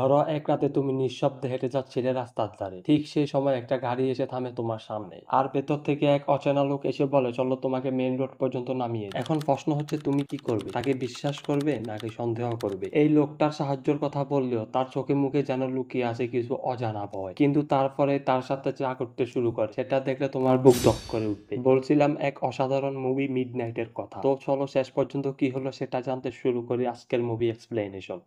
ধরো এক রাতে তুমি নিঃশব্দে হেঁটে যাচ্ছিলে রাস্তার ধারে, ঠিক সেই সময় একটা গাড়ি এসে থামে তোমার সামনে, আর ভেতর থেকে এক অচেনা লোক এসে বলে চলো তোমাকে মেইন রোড পর্যন্ত নামিয়ে দিই। এখন প্রশ্ন হচ্ছে তুমি কি করবে? তাকে বিশ্বাস করবে নাকি সন্দেহ করবে? এই লোকটার সাহায্যের কথা বললেও তার চোখে মুখে যেন লুকিয়ে আছে কিছু অজানা ভয়, কিন্তু তারপরে তার সাথে যা করতে শুরু করে সেটা দেখলে তোমার বুক ধক করে উঠবে। বলছিলাম এক অসাধারণ মুভি মিডনাইটের কথা, তো চলো শেষ পর্যন্ত কি হলো সেটা জানতে শুরু করি আজকের মুভি এক্সপ্লেনেশন।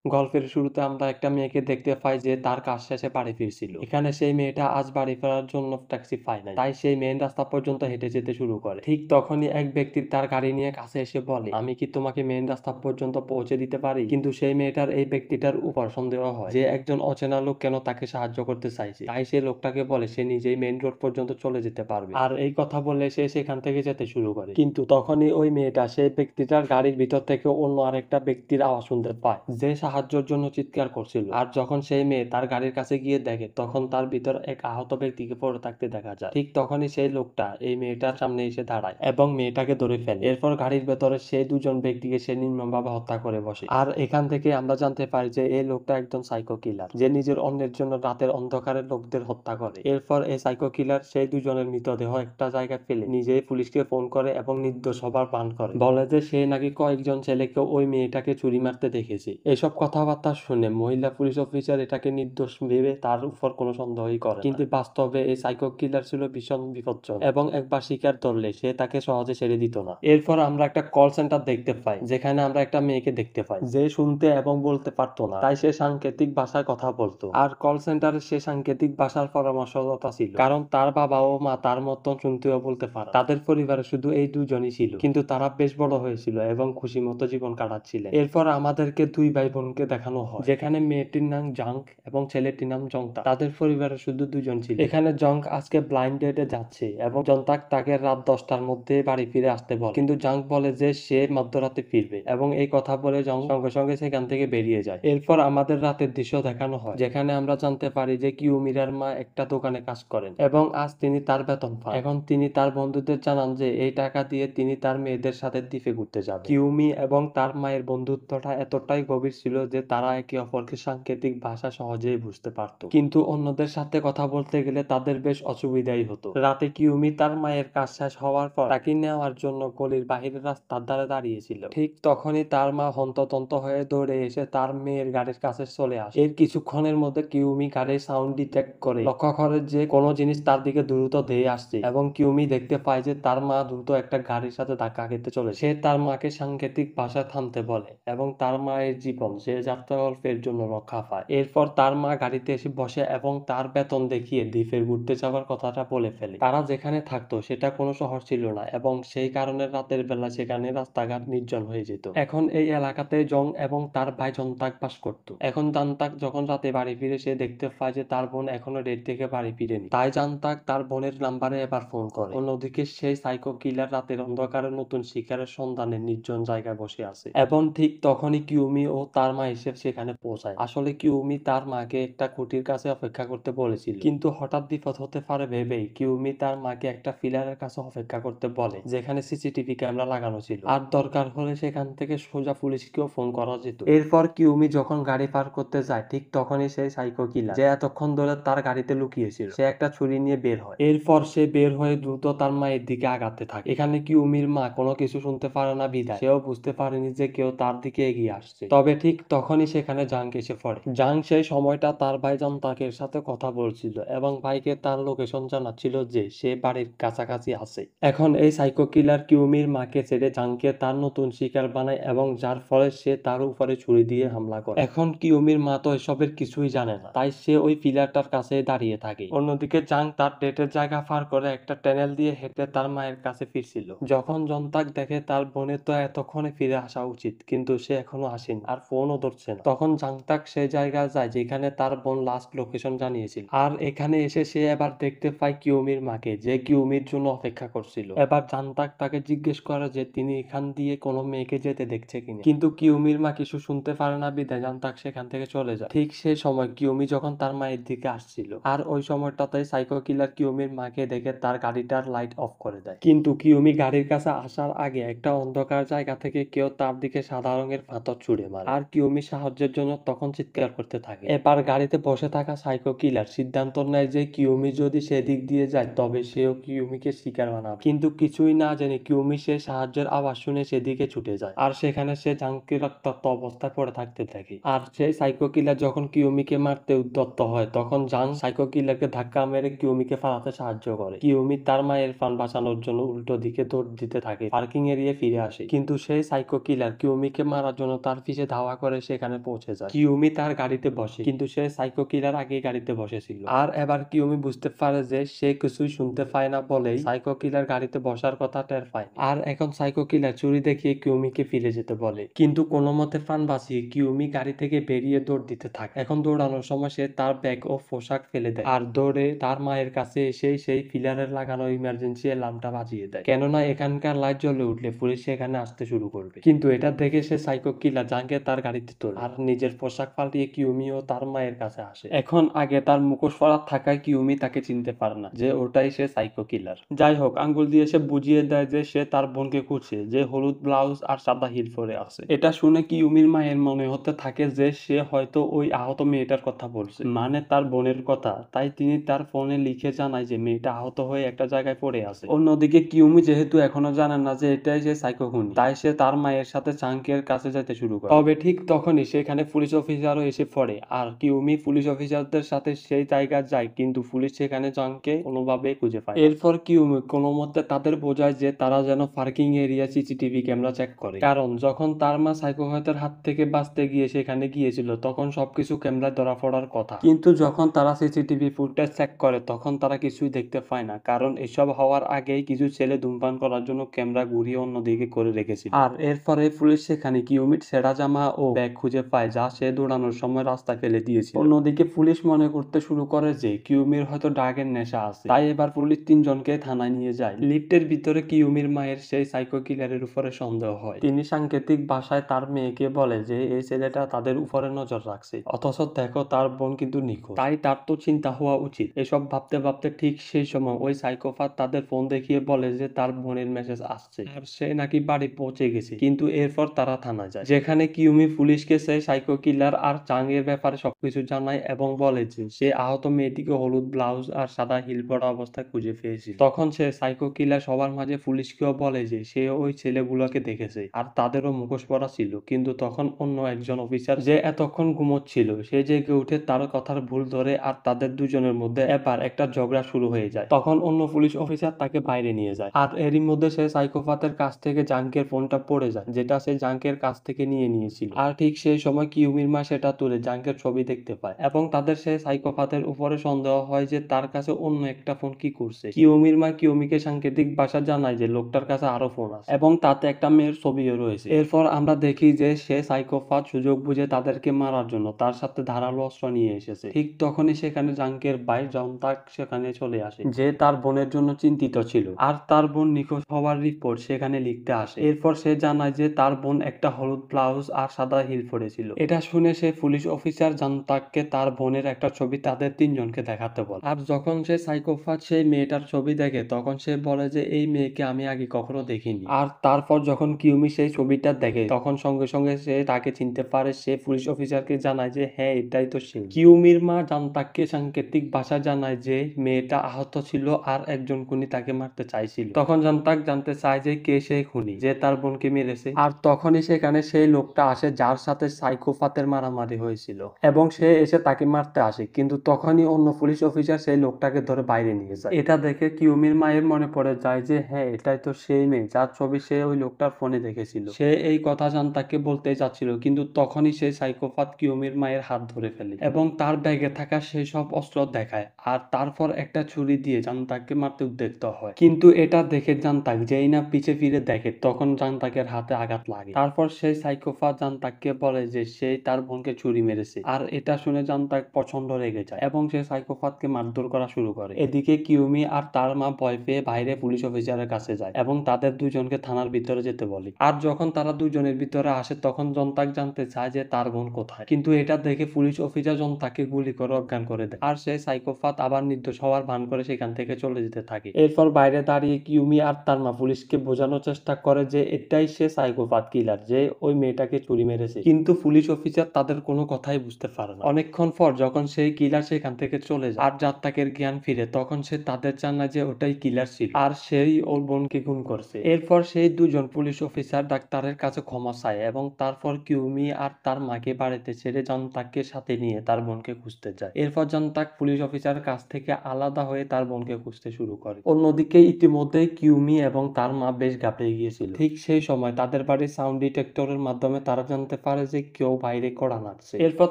গল্পের শুরুতে আমরা একটা মেয়েকে দেখতে পাই যে তার কাজ শেষে বাড়ি ফিরছিল। এখানে সেই মেয়েটা আজ বাড়ি ফেরার জন্য ট্যাক্সি পায় নাই, তাই সেই মেইন রাস্তা পর্যন্ত হেঁটে যেতে শুরু করে। ঠিক তখনই এক ব্যক্তি তার গাড়ি নিয়ে কাছে এসে বলে, আমি কি তোমাকে মেইন রাস্তা পর্যন্ত পৌঁছে দিতে পারি? কিন্তু সেই মেয়েটার এই ব্যক্তিটার উপর সন্দেহ হয় যে একজন অচেনা লোক কেন তাকে সাহায্য করতে চাইছে, তাই সে লোকটাকে বলে সে নিজেই মেইন রোড পর্যন্ত চলে যেতে পারবে। আর এই কথা বলে সে সেখান থেকে যেতে শুরু করে। কিন্তু তখনই ওই মেয়েটা সেই ব্যক্তিটার গাড়ির ভিতর থেকে অন্য আরেকটা ব্যক্তির আওয়াজ শুনতে পায়, যে সাহায্যের জন্য চিৎকার করছিল। আর যখন সেই মেয়ে তার গাড়ির কাছে গিয়ে দেখে, তখন তার ভিতর এক আহত ব্যক্তিকে পড়ে থাকতে দেখা যায়। ঠিক তখনই সেই লোকটা এই মেয়েটার সামনে এসে দাঁড়ায় এবং মেয়েটাকে ধরে ফেলে। এরপর গাড়ির ভেতরে সেই দুজন ব্যক্তিকে সে নির্মমভাবে হত্যা করে বসে। আর এখান থেকে আমরা জানতে পারি যে এই লোকটা একজন সাইকো কিলার, যে নিজের অন্যের জন্য রাতের অন্ধকারে লোকদের হত্যা করে। এরপর এই সাইকো কিলার সেই দুজনের মৃতদেহ একটা জায়গায় ফেলে নিজেই পুলিশকে ফোন করে এবং নির্দোষ হবার ভান করে, বলে যে সে নাকি কয়েকজন ছেলেকে ওই মেয়েটাকে চুরি মারতে দেখেছে। এসব কথাবার্তা শুনে মহিলা পুলিশ অফিসার এটাকে নির্দোষ ভেবে তার উপর কোনো সন্দেহই করে, কিন্তু বাস্তবে এই সাইকো কিলার ছিল ভীষণ বিপজ্জনক এবং একবার শিকার ধরলে সে তাকে সহজে ছেড়ে দিত না। এরপর আমরা একটা কল সেন্টার দেখতে পাই, যেখানে আমরা একটা মেয়েকে দেখতে পাই যে শুনতে এবং বলতে পারতো না, তাই সে সাংকেতিক ভাষায় কথা বলতো। আর কল সেন্টারে সে সাংকেতিক ভাষার পরামর্শদাতা ছিল, কারণ তার বাবা ও মা তার মতন শুনতে ও বলতে পারে। তাদের পরিবারে শুধু এই দুজনই ছিল, কিন্তু তারা বেশ বড় হয়েছিল এবং খুশি মতো জীবন কাটাচ্ছিলেন। এরপর আমাদেরকে দুই ভাই বোনকে দেখানো হয়, যেখানে মেয়েটির নাম জাঙ্ক এবং ছেলেটির নাম জংতা। তাদের পরিবারে শুধু দুজন ছিল। এখানে জঙ্ক আজকে ব্লাইন্ড ডেটে যাচ্ছে এবং জন্তাক তাকে রাত 10টার মধ্যে বাড়ি ফিরে আসতে বলে, কিন্তু জাঙ্ক বলে যে সে মধ্যরাতে ফিরবে এবং এই কথা বলে জঙ্ক সঙ্গে সঙ্গে সেখান থেকে বেরিয়ে যায়। এরপর আমাদের রাতের দৃশ্য দেখানো হয়, যেখানে আমরা জানতে পারি যে কিউমিরার মা একটা দোকানে কাজ করেন এবং আজ তিনি তার বেতন পান। এখন তিনি তার বন্ধুদের জানান যে এই টাকা দিয়ে তিনি তার মেয়েদের সাথে দ্বীপে ঘুরতে যাবে। কিউমি এবং তার মায়ের বন্ধুত্বটা এতটাই গভীর ছিল যে তারা একে অপরকে সাংকেতিক ভাষা সহজেই বুঝতে পারত, কিন্তু অন্যদের সাথে কথা বলতে গেলে তাদের বেশ অসুবিধাই হতো। রাতে কিউমি তার মায়ের কাজ শেষ হওয়ার পর তাকে নেওয়ার জন্য গলির বাহিরের রাস্তার ধারে দাঁড়িয়েছিল। ঠিক তখনই তার মা হন্ততন্ত হয়ে দৌড়ে এসে তার মেয়ের গাড়ির কাছে চলে আসে। এর কিছুক্ষণের মধ্যে কিউমি গাড়ির সাউন্ড ডিটেক্ট করে লক্ষ্য করে যে কোনো জিনিস তার দিকে দ্রুত ধেয়ে আসছে এবং কিউমি দেখতে পায় যে তার মা দ্রুত একটা গাড়ির সাথে ধাক্কা খেতে চলে। সে তার মাকে সাংকেতিক ভাষায় থামতে বলে এবং তার মায়ের জীবন সে যাত্রা গল্পের জন্য রক্ষা পায়। এরপর তার মা গাড়িতে এসে বসে এবং তার বেতন দেখিয়ে দ্বীপে ঘুরতে যাওয়ার কথাটা বলে ফেলে। তারা যেখানে থাকতো সেটা কোনো শহর ছিল না এবং সেই কারণে রাতের বেলা সেখানে রাস্তাঘাট নির্জন হয়ে যেত। এখন এই এলাকাতে জং এবং তার ভাই জনতাক বাস করত। এখন জানতাক যখন রাতে বাড়ি ফিরে সে দেখতে পায় যে তার বোন এখনো ডেট থেকে বাড়ি ফিরেনি, তাই জানতাক তার বোনের নাম্বারে এবার ফোন করে। অন্যদিকে সেই সাইকো কিলার রাতের অন্ধকারে নতুন শিকারের সন্ধানে নির্জন জায়গায় বসে আছে এবং ঠিক তখনই কিউমি ও তার মা এসে সেখানে পৌঁছায়। আসলে কিউমি তার মাকে একটা খুঁটির কাছে অপেক্ষা করতে বলেছিল, কিন্তু হঠাৎ বিপদ হতে পারে ভেবেই কিউমি তার মাকে একটা পিলারের কাছে অপেক্ষা করতে বলে, যেখানে সিসিটিভি ক্যামেরা লাগানো ছিল, আর দরকার হলে সেখান থেকে সোজা পুলিশকেও ফোন করা যেত। এরপর কিউমি যখন গাড়ি পার করতে যায়, ঠিক তখনই সেই সাইকো কিলার, যে এতক্ষণ ধরে তার গাড়িতে লুকিয়েছিল, সে একটা ছুরি নিয়ে বের হয়। এরপর সে বের হয়ে দ্রুত তার মায়ের দিকে আগাতে থাকে। এখানে কিউমির মা কোনো কিছু শুনতে পারে না বিধায় সেও বুঝতে পারেনি যে কেউ তার দিকে এগিয়ে আসছে। তবে ঠিক তখনই সেখানে জাঙ্ক এসে পড়ে। জাঙ্ক সেই সময়টা তার ভাই জনতাকের সাথে কথা বলছিল এবং ভাইকে তার লোকেশন জানাচ্ছিল যে সে বাড়ির কাছাকাছি আছে। এখন এই সাইকো কিলার কিউমির মাকে ছেড়ে জাঙ্ককে তার নতুন শিকার বানায় এবং যার ফলে সে তার উপরে ছুরি দিয়ে হামলা করে। এখন কিউমির মা তো এসবের কিছুই জানে না, তাই সে ওই পিলারটার কাছে দাঁড়িয়ে থাকে। অন্যদিকে জাঙ্ক তার ডেটের জায়গা পার করে একটা টানেল দিয়ে হেঁটে তার মায়ের কাছে ফিরছিল। যখন জনতাক দেখে তার বোনের তো এতক্ষণে ফিরে আসা উচিত, কিন্তু সে এখনো আসেনি আর ফোনও ধরছে না, তখন জাংতাক সেই জায়গায় যায় যেখানে তার বোন লাস্ট লোকেশন জানিয়েছিল। আর এখানে এসে সে এবার দেখতে পায় কিউমির মাকে, যে কিউমির জন্য অপেক্ষা করছিল। এবার জাংতাক তাকে জিজ্ঞেস করে যে তিনি এখান দিয়ে কোনো মেয়েকে যেতে দেখছে কিনা, কিন্তু কিউমির মা কিছু শুনতে পারে না বিধায় জাংতাক সেখান থেকে চলে যায়। ঠিক সেই সময় কিউমি যখন তার মায়ের দিকে আসছিল, আর ওই সময়টাতে সাইকো কিলার কিউমির মাকে দেখে তার গাড়িটার লাইট অফ করে দেয়। কিন্তু কিউমি গাড়ির কাছে আসার আগে একটা অন্ধকার জায়গা থেকে কেউ তার দিকে সাদা রঙের পাথর ছুঁড়ে মারে, আর কিউমি কিউমি সাহায্যের জন্য তখন চিৎকার করতে থাকে। এবার গাড়িতে বসে থাকা সাইকো কিলার সিদ্ধান্ত নেয় যে কিউমি যদি সেদিক দিয়ে যায় তবে সেও কিউমিকে শিকার বানাবে। কিন্তু কিছুই না জেনে কিউমি সে সাহায্যের আওয়াজ শুনে সেদিকে ছুটে যায়, আর সেখানে সে জাঙ্কি রক্তাক্ত অবস্থায় পড়ে থাকতে থাকে। আর সেই সাইকো কিলার যখন কিউমিকে মারতে উদ্যত হয় তখন জাং সাইকো কিলারকে ধাক্কা মেরে কিউমিকে পালাতে সাহায্য করে। কিউমি তার মায়ের প্রাণ বাঁচানোর জন্য উল্টো দিকে দৌড় দিতে থাকে, পার্কিং এরিয়ায় ফিরে আসে। কিন্তু সেই সাইকো কিলার কিউমিকে মারার জন্য তার পিছে ধাওয়া করে সেখানে পৌঁছে যায়। কিউমি তার গাড়িতে বসে, কিন্তু সেই সাইকো কিলার আগে গাড়িতে বসেছিল। আর এবার কিউমি বুঝতে পারে যে সে কিছুই শুনতে পায় না বলেই সাইকো কিলার গাড়িতে বসার কথা টের পায়। আর এখন সাইকো কিলার চুরি দেখিয়ে কিউমিকে ফিরে যেতে বলে, কিন্তু কোনো মতে প্রাণ বাঁচিয়ে কিউমি গাড়ি থেকে বেরিয়ে দৌড় দিতে থাকে। এখন দৌড়ানোর সময় সে তার ব্যাগ ও পোশাক ফেলে দেয় আর দৌড়ে তার মায়ের কাছে এসে সেই পিলারের লাগানো ইমার্জেন্সি অ্যালার্মটা বাজিয়ে দেয়, কেননা এখানকার লাইট জ্বলে উঠলে পুলিশ সেখানে আসতে শুরু করবে। কিন্তু এটা দেখে সে সাইকো কিলার জাঙ্কে তার গাড়িতে তোলে আর নিজের পোশাক পাল্টিয়ে কিউমি ও তার মায়ের কাছে আসে। এখন আগে তার মুখোশ পরা থাকায় কিউমি তাকে চিনতে পারে না যে ওটাই সে সাইকো কিলার। যাই হোক, আঙ্গুল দিয়ে সে বুঝিয়ে দেয় যে সে তার বোনকে খুঁজছে, যে হলুদ ব্লাউজ আর সাদা হিল পরে আছে। এটা শুনে কিউমির মায়ের মনে হতে থাকে যে সে হয়তো ওই আহত মেয়েটার কথা বলছে, মানে তার বোনের কথা। তাই তিনি তার ফোনে লিখে জানায় যে মেয়েটা আহত হয়ে একটা জায়গায় পড়ে আছে। অন্যদিকে কিউমি যেহেতু এখনো জানে না যে এটাই সে সাইকো খুনি, তাই সে তার মায়ের সাথে চাঙ্কের কাছে যেতে শুরু করে। তবে ঠিক তখনই সেখানে পুলিশ অফিসারও এসে পড়ে, আর কিউমি পুলিশ অফিসারদের সাথে সেই জায়গায় যায়, কিন্তু পুলিশ সেখানে চাঙ্কে কোনোভাবেই খুঁজে পায়। এরপর কিউমি কোনো মতে তাদের বোঝায় যে তারা যেন parking area CCTV camera check করে, কারণ যখন তার মা সাইকোপ্যাথের হাত থেকে বাঁচতে গিয়ে সেখানে গিয়েছিল তখন সবকিছু ক্যামেরায় ধরা পড়ার কথা। কিন্তু যখন তারা সিসিটিভি ফুটেজ চেক করে তখন তারা কিছুই দেখতে পায় না, কারণ এসব হওয়ার আগেই কিছু ছেলে ধূমপান করার জন্য ক্যামেরা ঘুরিয়ে অন্যদিকে করে রেখেছিল। আর এরপরে পুলিশ সেখানে কিউমির ছেঁড়া জামা ও ব্যাগ খুঁজে পায় যা সে দৌড়ানোর সময় রাস্তায় ফেলে দিয়েছিল। অন্যদিকে পুলিশ মনে করতে শুরু করে যে কিউমির হয়তো ড্রাগের নেশা আছে, তাই এবার পুলিশ তিনজনকে থানায় নিয়ে যায়। লিফটের ভিতরে কিউমির মায়ের সেই সাইকো কিলারের উপরে সন্দেহ হয়। তিনি সাংকেতিক ভাষায় তার মেয়েকে বলে যে এই ছেলেটা তাদের উপরে নজর রাখছে, অথচ দেখো তার বোন কিন্তু নিখোঁজ, তাই তার তো চিন্তা হওয়া উচিত। এসব ভাবতে ভাবতে ঠিক সেই সময় ওই সাইকোপাথ তাদের ফোন দেখিয়ে বলে যে তার বোনের মেসেজ আসছে আর সে নাকি বাড়ি পৌঁছে গেছে। কিন্তু এরপর তারা থানায় যায়, যেখানে কিউমি পুলিশকে সেই সাইকো কিলার আর চাঙ্গের ব্যাপারে সবকিছু জানায় এবং বলে যে সে আহত মেয়েটিকে হলুদ ব্লাউজ আর সাদা হিল পরা অবস্থায় খুঁজে পেয়েছিল। তখন সে সাইকো কিলার সবার মাঝে পুলিশকেও বলে যে সে ওই ছেলেগুলোকে দেখেছে আর তাদেরও মুখোশ পরা ছিল। কিন্তু তখন অন্য একজন অফিসার যে এতক্ষণ ঘুমোচ্ছিল সে জেগে উঠে তার কথার ভুল ধরে আর তাদের দুজনের মধ্যে এবার একটা ঝগড়া শুরু হয়ে যায়। তখন অন্য পুলিশ অফিসার তাকে বাইরে নিয়ে যায়, আর এরই মধ্যে সে সাইকোপাথের কাছ থেকে জাঙ্কের ফোনটা পড়ে যায় যেটা সে জাঙ্কের কাছ থেকে নিয়ে নিয়েছিল। আর ঠিক সেই সময় কিউমির মা সেটা তুলে জাঙ্কের ছবি দেখতে পায় এবং তাদের সেই সাইকোপাথের উপরে সন্দেহ হয় যে তার কাছে অন্য একটা ফোন কি করছে। কিউমির মা কিউমিকে সাংকেতিক ভাষা জানায় যে লোকটার কাছে আরো ফোন আছে এবং তাতে একটা মেয়ের ছবিও রয়েছে। এরপর আমরা দেখি যে সে সাইকোপাথ সুযোগ বুঝে তাদেরকে মারার জন্য তার সাথে ধারালো অস্ত্র নিয়ে এসেছে। ঠিক তখনই সেখানে জাঙ্কের ভাই জনতাক সেখানে চলে আসে, যে তার বোনের জন্য চিন্তিত ছিল আর তার বোন নিখোঁজ হওয়ার রিপোর্ট সেখানে লিখতে আসে। এরপর সে জানায় যে তার বোন একটা হলুদ ব্লাউজ আর সাদা হিল পরেছিল। এটা শুনে সে পুলিশ অফিসার জনতাককে তার বোনের একটা ছবি তাদের তিনজনকে দেখাতে বলে। আর যখন সে সাইকোপাথ সেই মেয়েটার ছবি দেখে তখন সে বলে যে এই মেয়েকে আমি আগে কখনো দেখিনি। আর তারপর যখন কিউমি সেই ছবিটা দেখে তখন সঙ্গে সঙ্গে সে তাকে চিনতে পারে। সে পুলিশ অফিসারকে জানায় যে হ্যাঁ এটাই তো সে। কিউমির মা জানতাককে সাংকেতিক ভাষা জানায় যে মেয়েটা আহত ছিল আর একজন খুনি তাকে মারতে চাইছিল। তখন জানতাক জানতে চায় যে কে সেই খুনি যে তার বোনকে মেরেছে। আর তখনই সেখানে সেই লোকটা আসে যার সাথে সাইকোপাথের মারামারি হয়েছিল এবং সে এসে তাকে মারতে আসে, কিন্তু তখনই অন্য পুলিশ অফিসার সেই লোকটাকে ধরে বাইরে নিয়ে যায়। এটা দেখে কিউমির মায়ের মনে পড়ে যায় যে হ্যাঁ এটাই তো সেই মেয়ে যার ছবি সে ওই লোকটার ফোনে দেখেছিল। সে এই কথা জানতাককে বলতে যাচ্ছিল, কিন্তু তখনই সেই সাইকোপাথ কিউমির মায়ের হাত ধরে ফেলে এবং তার ব্যাগে থাকা সেই সব অস্ত্র দেখায় আর তারপর একটা ছুরি দিয়ে জানতাককে মারতে উদ্যত হয়। কিন্তু এটা দেখে জানতাক যেই না পিছে ফিরে দেখে তখন জানতাকের হাতে আঘাত লাগে। তারপর সেই সাইকোপাথ জানতাককে বলে যে সে তার বোনকে ছুরি মেরেছে, আর এটা শুনে জানতাক প্রচন্ড রেগে যায় এবং সে সাইকোপাথকে মারধর করা শুরু করে। এদিকে কিউমি আর তার মা ভয় পেয়ে বাইরে পুলিশ অফিসারের কাছে যায় এবং তাদের দুজনকে থানার ভিতরে যেতে বলে। আর যখন তারা দুজনের ভিতরে আসে তখন জনতাক জানতে চায় যে তার বোন কোথায়, কিন্তু এটা দেখে পুলিশ অফিসার জনতাককে গুলি করে অজ্ঞান করে দেয় আর সেই সাইকোপাথ আবার নির্দোষ হওয়ার ভান করে সেখান থেকে চলে যেতে থাকে। এরপর বাইরে দাঁড়িয়ে কিউমি আর তার মা পুলিশকে বোঝানোর চেষ্টা করে যে এটাই সে সাইকোপাথ কিলার যে ওই মেয়েটাকে চুরি মেরেছে। এসেছে, কিন্তু পুলিশ অফিসার তাদের কোনো কথাই বুঝতে পারে না। অনেকক্ষণ পর যখন সেই কিলার সেখান থেকে চলে যায় আর জান্তাকের জ্ঞান ফিরে, তখন সে তাদের জানায় যে ওটাই কিলার ছিল আর সেই ওর বোনকে খুন করছে। এরপর সেই দুজন পুলিশ অফিসার ডাক্তারের কাছে ক্ষমা চায় এবং তারপর কিউমি আর তার মাকে বাড়িতে ছেড়ে জান্তাককে সাথে নিয়ে তার বোনকে খুঁজতে যায়। এরপর জান্তাক পুলিশ অফিসারের কাছ থেকে আলাদা হয়ে তার বোনকে খুঁজতে শুরু করে। অন্যদিকে ইতিমধ্যে কিউমি এবং তার মা বেশ ঘাবড়ে গিয়েছিল। ঠিক সেই সময় তাদের বাড়ির সাউন্ড ডিটেক্টরের মাধ্যমে তারা জানতে পারে যে কেউ বাইরে কড়া নাড়ছে। এরপর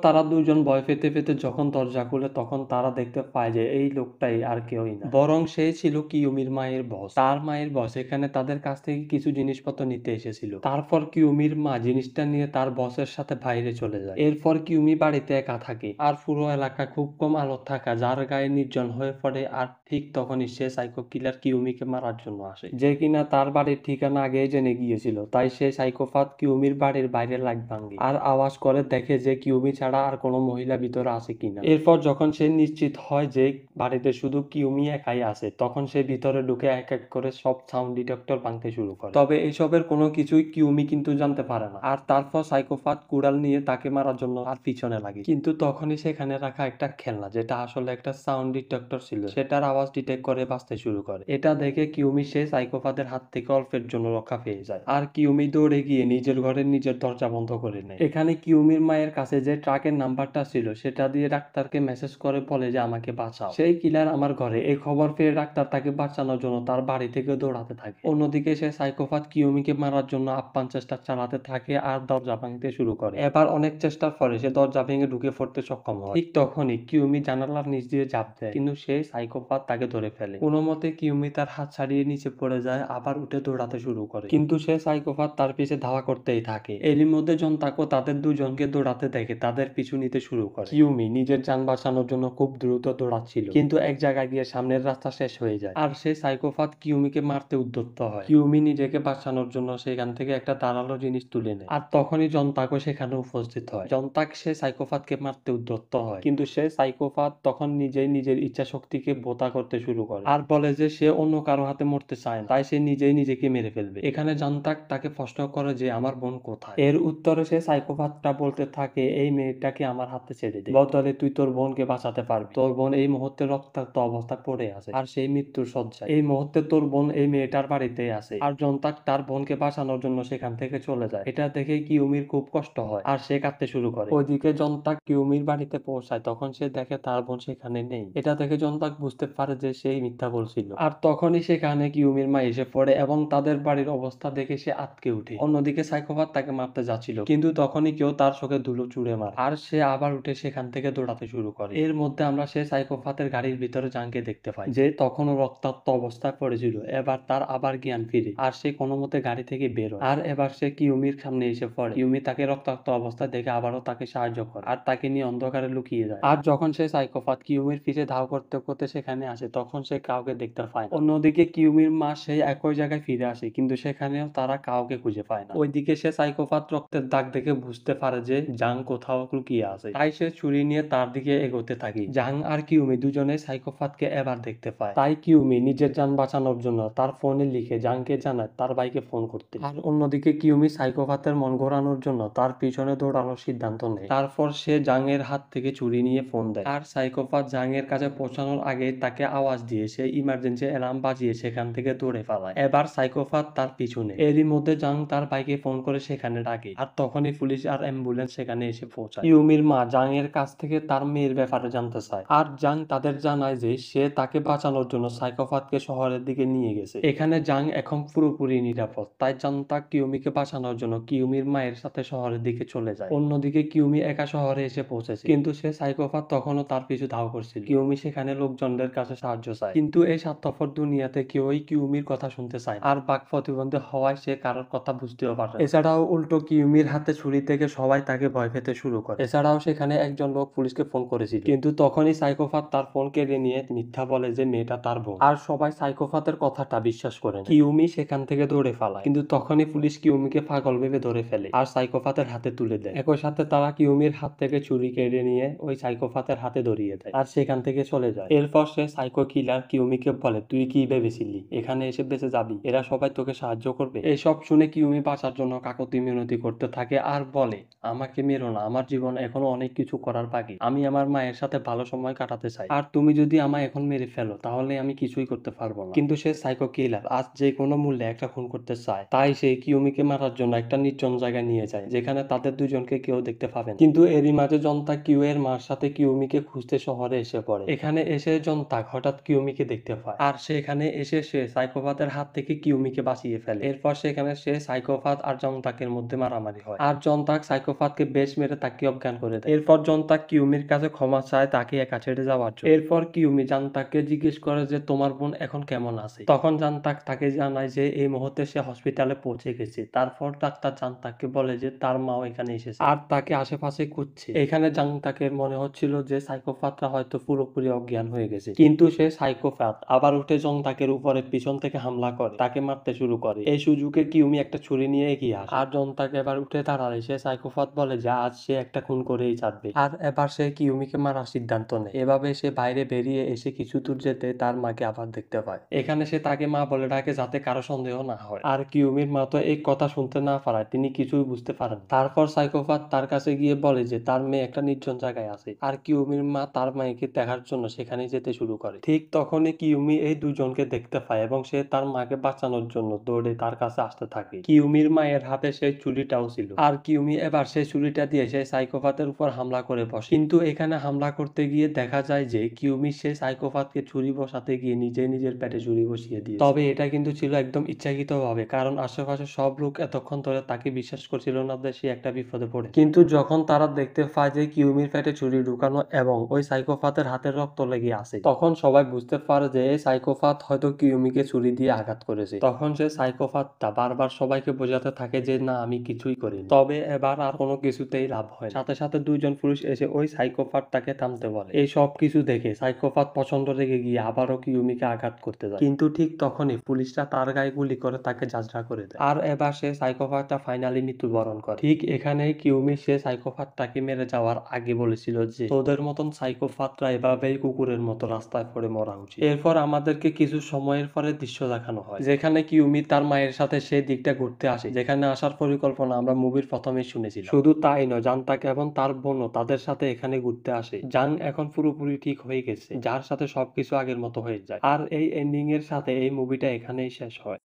তারা দুজন ভয় পেতে পেতে যখন দরজা খুলে, তখন তারা দেখতে পায় যে এই লোকটাই আর কেউই না, বরং সে ছিল কিউমির মায়ের বস। তার মায়ের বস এখানে তাদের কাছ থেকে কিছু জিনিসপত্র নিতে এসেছিল। তারপর কিউমির মা জিনিসটা নিয়ে তার বসের সাথে বাইরে চলে যায়। এরপর কিউমি বাড়িতে একা থাকে আর পুরো এলাকা খুব কম আলো থাকা যার গায়ে নির্জন হয়ে পড়ে। আর ঠিক তখনই সে সাইকো কিলার কিউমিকে মারার জন্য আসে, যে কিনা তার বাড়ির ঠিকানা আগেই জেনে গিয়েছিল। তাই সে সাইকোপাথ কিউমির বাড়ির বাইরে লাইট ভাঙে আর আওয়াজ করে দেখে যে কিউমি ছাড়া আর কোনো মহিলা ভিতরে আছে কিনা। এরপর যখন সে নিশ্চিত হয় যে বাড়িতে শুধু কিউমি একাই আছে, তখন সে ভিতরে ঢুকে এক এক করে সব সাউন্ড ডিটেক্টর ভাঙতে শুরু করে। তবে এসবের কোনো কিছুই কিউমি কিন্তু জানতে পারে না। আর তারপর সাইকোপাথ কুড়াল নিয়ে তাকে মারার জন্য আর পিছনে লাগে, কিন্তু তখনই সেখানে রাখা একটা খেলনা, যেটা আসলে একটা সাউন্ড ডিটেক্টর ছিল, সেটার আওয়াজ ডিটেক্ট করে বাঁচতে শুরু করে। এটা দেখে কিউমি সে সাইকোপাথের হাত থেকে অল্পের জন্য রক্ষা পেয়ে যায়। আর কিউমি দৌড়ে গিয়ে নিজের ঘরে নিজের দরজা বন্ধ করে নেয়। এখানে কিউমির মায়ের কাছে যে ট্রাকের নাম্বারটা ছিল সেটা দিয়ে ডাক্তারকে মেসেজ করে বলে যে আমাকে বাঁচাও, সেই কিলার আমার ঘরে। এই খবর পেয়ে ডাক্তার তাকে বাঁচানোর জন্য তার বাড়ি থেকে দৌড়াতে থাকে। অন্যদিকে সে সাইকোপাথ কিউমিকে মারার জন্য আপ্রাণ চেষ্টা চালাতে থাকে আর দরজা ভাঙতে শুরু করে। এবার অনেক চেষ্টার পরে সে দরজা ভেঙে ঢুকে পড়তে সক্ষম হয়। ঠিক তখনই কিউমি জানালার নিচ দিয়ে ঝাঁপ দেয়, কিন্তু সেই সাইকোপাথ তাকে ধরে ফেলে। কোনো মতে কিউমি তার হাত ছাড়িয়ে নিচে পড়ে যায়, আবার উঠে দৌড়াতে শুরু করে, কিন্তু সে সাইকোপাথ তার পিছে ধাওয়া করতেই থাকে। এরই মধ্যে জন্তাকো তাদের দুজনকে দৌড়াতে দেখে তাদের পিছু নিতে শুরু করে। কিউমি নিজের যান বাঁচানোর জন্য খুব দ্রুত দৌড়াচ্ছিল, কিন্তু এক জায়গায় গিয়ে সামনের রাস্তা শেষ হয়ে যায় আর সে সাইকোপাথ কিউমিকে মারতে উদ্যত হয়। কিউমি নিজেকে বাঁচানোর জন্য সেখান থেকে একটা ধারালো জিনিস তুলে নেয়, আর তখনই জন্তাকো সেখানে উপস্থিত হয়। জন্তাক সে সাইকোপাথকে মারতে উদ্যত হয়, কিন্তু সে সাইকোপাথ তখন নিজেই নিজের ইচ্ছা শক্তিকে বোতা করতে শুরু করে আর বলে যে সে অন্য কারো হাতে মরতে চায় না, তাই সে নিজেই নিজেকে মেরে ফেলবে। এখানে জন্তাক তাকে প্রশ্ন করে যে আমার বোন কোথায়। এর উত্তরে সে সাইকোপাথটা বলতে থাকে এই মেয়েটাকে আমার হাতে ছেড়ে দে, বদলে তুই তোর বোনকে বাঁচাতে পারবি। তোর বোন এই মুহূর্তে রক্তাক্ত অবস্থায় পড়ে আছে আর সেই মৃত্যুর শয্যায়। এই মুহূর্তে তোর বোন এই মেয়েটার বাড়িতেই আছে। আর জন্তাক তার বোনকে বাঁচানোর জন্য সেখান থেকে চলে যায়। এটা দেখে কিউমির খুব কষ্ট হয় আর সে কাঁদতে শুরু করে। ওইদিকে জন্তাক কিউমির বাড়িতে পৌঁছায়, তখন সে দেখে তার বোন সেখানে নেই। এটা দেখে জন্তাক বুঝতে পারে যে সেই মিথ্যা বলছিল। আর তখনই সেখানে কিউমির মা এসে পড়ে এবং তাদের বাড়ির অবস্থা দেখে সে আঁতকে উঠে। অন্যদিকে সাইকোপাথ তাকে মারতে যাচ্ছিল, কিন্তু তখনই কেউ তার চোখে ধুলো ছুঁড়ে মারে আর সে আবার উঠে সেখান থেকে দৌড়াতে শুরু করে। এর মধ্যে আমরা সে সাইকোপাথের গাড়ির ভিতরে জাংকে দেখতে পাই, যে তখনও রক্তাক্ত অবস্থায় পড়েছিল। এবার তার আবার জ্ঞান ফিরে আর সে কোনো মতে গাড়ি থেকে বের হয়। আর এবার সে কিউমির সামনে এসে পড়ে। কিউমি তাকে রক্তাক্ত অবস্থায় দেখে আবারও তাকে সাহায্য করে আর তাকে নিয়ে অন্ধকারে লুকিয়ে যায়। আর যখন সে সাইকোপাথ কিউমির পিছে ধাও করতে করতে সেখানে আসে, তখন সে কাউকে দেখতে পায় না। অন্যদিকে কিউমির মা সেই একই জায়গায় ফিরে আসে, কিন্তু সেখানেও তারা কাউকে খুঁজে পায় না। ওইদিকে সে সাইকোপাথ রক্তের দাগ দেখে বুঝতে পারে যে জাং কোথাও লুকিয়ে আছে, তাই সে ছুরি নিয়ে তার দিকে এগোতে থাকে। জাং আর কিউমি দুজনে সাইকোপাথকে এবার দেখতে পায়, তাই কিউমি নিজের যান বাঁচানোর জন্য তার ফোনে লিখে জাংকে জানায় তার ভাইকে ফোন করতে। আর অন্যদিকে কিউমি সাইকোপাথের মন ঘোরানোর জন্য তার পিছনে দৌড়ানোর সিদ্ধান্ত নেয়। তারপর সে জাং এর হাত থেকে ছুরি নিয়ে ফোন দেয়, আর সাইকোপাথ জাং এর কাছে পৌঁছানোর আগে তাকে আওয়াজ দিয়ে সে ইমার্জেন্সি অ্যালার্ম বাজিয়ে সেখান থেকে দৌড়ে পালায়। এবার সাইকোপাথ তার পিছনে। এরই মধ্যে জাং তার ভাইকে ফোন করে সেখানে ডাকে, আর তখনই পুলিশ আর অ্যাম্বুলেন্স সেখানে এসে পৌঁছায়। কিউমির মা জাং এর কাছ থেকে তার মেয়ের ব্যাপারে জানতে চায়, আর জাং তাদের জানায় যে সে তাকে বাঁচানোর জন্য সাইকোপাথকে শহরের দিকে নিয়ে গেছে। এখানে জাং এখন পুরোপুরি নিরাপদ, তাই জন্তাক কিউমিকে বাঁচানোর জন্য কিউমির মায়ের সাথে শহরের দিকে চলে যায়। অন্যদিকে কিউমি একা শহরে এসে পৌঁছেছে, কিন্তু সে সাইকোপাথ তখনও তার পিছু ধাও করছিল। কিউমি সেখানে লোকজনদের কাছে সাহায্য চায়, কিন্তু এই স্বার্থপর দুনিয়াতে কেউই কিউমির কথা শুনতে চায় আর বাক প্রতিবন্ধী হওয়ায় সে কারোর কথা বুঝতেও পারে। এছাড়াও উল্টো কিউমির হাতে ছুরি থেকে সবাই তাকে ভয় পেতে শুরু করে। এছাড়াও সেখানে একজন লোক পুলিশকে ফোন করেছিল, কিন্তু তখনই সাইকোপাথ তার ফোন কেড়ে নিয়ে মিথ্যা বলে যে মেয়েটা তার বোন। আর সবাই সাইকোপাথের কথাটা বিশ্বাস করে না। কিউমি সেখান থেকে দৌড়ে পালায়, কিন্তু তখনই পুলিশ কিউমিকে পাগল ভেবে ধরে ফেলে আর সাইকোপাথের হাতে তুলে দেয়। একই সাথে তারা কিউমির হাত থেকে ছুরি কেড়ে নিয়ে ওই সাইকোপাথের হাতে ধরিয়ে দেয় আর সেখান থেকে চলে যায়। এরপর সে সাইকো কিলার কিউমিকে বলে তুই কি ভেবেছিলি এখানে এসে বেঁচে যাবি, এরা সবাই তোকে সাহায্য করবে। এইসব শুনে কিউমি বাঁচার জন্য কাকতি মিনতি করতে থাকে থাকে আর বলে, আমাকে মেরো না, আমার জীবন এখনো অনেক কিছু করার বাকি, আমি আমার মায়ের সাথে ভালো সময় কাটাতে চাই, আর তুমি যদি আমায় এখন মেরে ফেলো তাহলে আমি কিছুই করতে পারবো না। কিন্তু সে সাইকো কিলার, আজ যে কোনো মূল্যে একটা খুন করতে চায়। তাই সে কিউমিকে মারার জন্য একটা নির্জন জায়গায় নিয়ে যায়, যেখানে তাদের দুজনকে কেউ দেখতে পাবে না। কিন্তু এরই মাঝে জনতা কিউ এর মার সাথে কিউমিকে খুঁজতে শহরে এসে পড়ে। এখানে এসে জনতা হঠাৎ কিউমিকে দেখতে পায়, আর সেখানে এসে সে সাইকোপাথের হাত থেকে কিউমিকে বাঁচিয়ে ফেলে। এরপর সেখানে সে সাইকোপাথ আর জনতাকের মধ্যে মারামারি হয়, আর জনতাক সাইকোপাথকে বেশ মেরে তাকে অজ্ঞান করে দেয়। এরপর জনতাক কিউমির কাছে ক্ষমা চায় তাকে একা ছেড়ে যাওয়ার জন্য। এরপর কিউমি জানতাককে জিজ্ঞেস করে যে তোমার বোন এখন কেমন আছে। তখন জানতাক তাকে জানায় যে এই মুহূর্তে সে হসপিটালে পৌঁছে গেছে। তারপর ডাক্তার জানতাককে বলে যে তার মাও এখানে এসেছে আর তাকে আশেপাশে খুঁজছে। এখানে জানতাকের মনে হচ্ছিল যে সাইকোপাথরা হয়তো পুরোপুরি অজ্ঞান হয়ে গেছে, কিন্তু সে সাইকোপাথ আবার উঠে জনতাকের উপরে পিছন থেকে হামলা করে তাকে মারতে শুরু করে। এই সুযোগে কিউমি একটা ছুরি নিয়ে এগিয়ে আসে, আর জনতাকে এবার উঠে দাঁড়ালে সে সাইকোপাথ বলে যে আজ সে একটা খুন করেই ছাড়বে। আর এবার সে কিউমিকে মারার সিদ্ধান্ত নেয়। এভাবে সে বাইরে বেরিয়ে এসে কিছু দূর যেতে তার মাকে আবার দেখতে পায়। এখানে সে তাকে মা বলে ডাকে যাতে কারো সন্দেহ না হয়। আর কিউমির মা তো এই কথা শুনতে না পারায় তিনি কিছুই বুঝতে পারেন। তারপর সাইকোপাথ তার কাছে গিয়ে বলে যে তার মেয়ে একটা নির্জন জায়গায় আছে, আর কিউমির মা তার মাকে দেখার জন্য সেখানে যেতে শুরু করে। ঠিক তখনই কিউমি এই দুজনকে দেখতে পায় এবং সে তার মাকে বাঁচানোর জন্য দৌড়ে তার কাছে আসতে থাকে। কিউমির মায়ের হাতে সেই ছুরিটাও ছিল, আর কিউমি এবার সেই ছুরিটা দিয়ে সেই সাইকোপাথের উপর হামলা করে বসে। কিন্তু এখানে হামলা করতে গিয়ে দেখা যায় যে কিউমি সেই সাইকোপাথকে ছুরি বসাতে গিয়ে নিজের পেটে ছুরি বসিয়ে দিয়ে। তবে এটা কিন্তু ছিল একদম ইচ্ছাকৃতভাবে, কারণ আশেপাশে সব লোক এতক্ষণ ধরে তাকে বিশ্বাস করছিল না যে সে একটা বিপদে পড়ে। কিন্তু যখন তারা দেখতে পায় যে কিউমির পেটে ছুরি ঢুকানো এবং ওই সাইকোপাথের হাতের রক্ত লেগে আছে, তখন সবাই বুঝতে পারে যে এই সাইকোপাথ হয়তো কিউমিকে ছুরি দিয়ে আঘাত করেছে। তখন সে সাইকোপাথটা বারবার সবাইকে বোঝাতে থাকে যে না, আমি কিছুই করিনি। তবে এবার আর কোনো কিছুতেই লাভ হয় না। সাথে সাথে দুইজন পুলিশ এসে ওই সাইকোপাথটাকে থামতে বলে। এই সব কিছু দেখে সাইকোপাথ প্রচন্ড রেগে গিয়ে আবারও কিউমিকে আঘাত করতে যায়, কিন্তু ঠিক তখনই পুলিশরা তার গায়ে গুলি করে তাকে ঝাঁঝরা করে দেয়। আর এবার সে সাইকোপাথটা ফাইনালি মৃত্যুবরণ করে। ঠিক এখানেই কিউমি সে সাইকোপাথটাকে মেরে যাওয়ার আগে বলেছিল যে তোদের মতন সাইকোপাথরা এভাবেই কুকুরের মতো রাস্তায় পড়ে মরা উচিত। এরপর আমাদেরকে কিছু সময়ের পরে দৃশ্য দেখানো হয় যেখানে কিউমি তার মায়ের সাথে সেই দিকটা ঘুরতে আসে যেখানে আসার পরিকল্পনা আমরা মুভির প্রথমেই শুনেছিলাম। শুধু তাই নয়, জানতাক এবং তার বোনও তাদের সাথে এখানে ঘুরতে আসে। জান এখন পুরোপুরি ঠিক হয়ে গেছে, যার সাথে সবকিছু আগের মতো হয়ে যায়। আর এই এন্ডিং এর সাথে এই মুভিটা এখানেই শেষ হয়।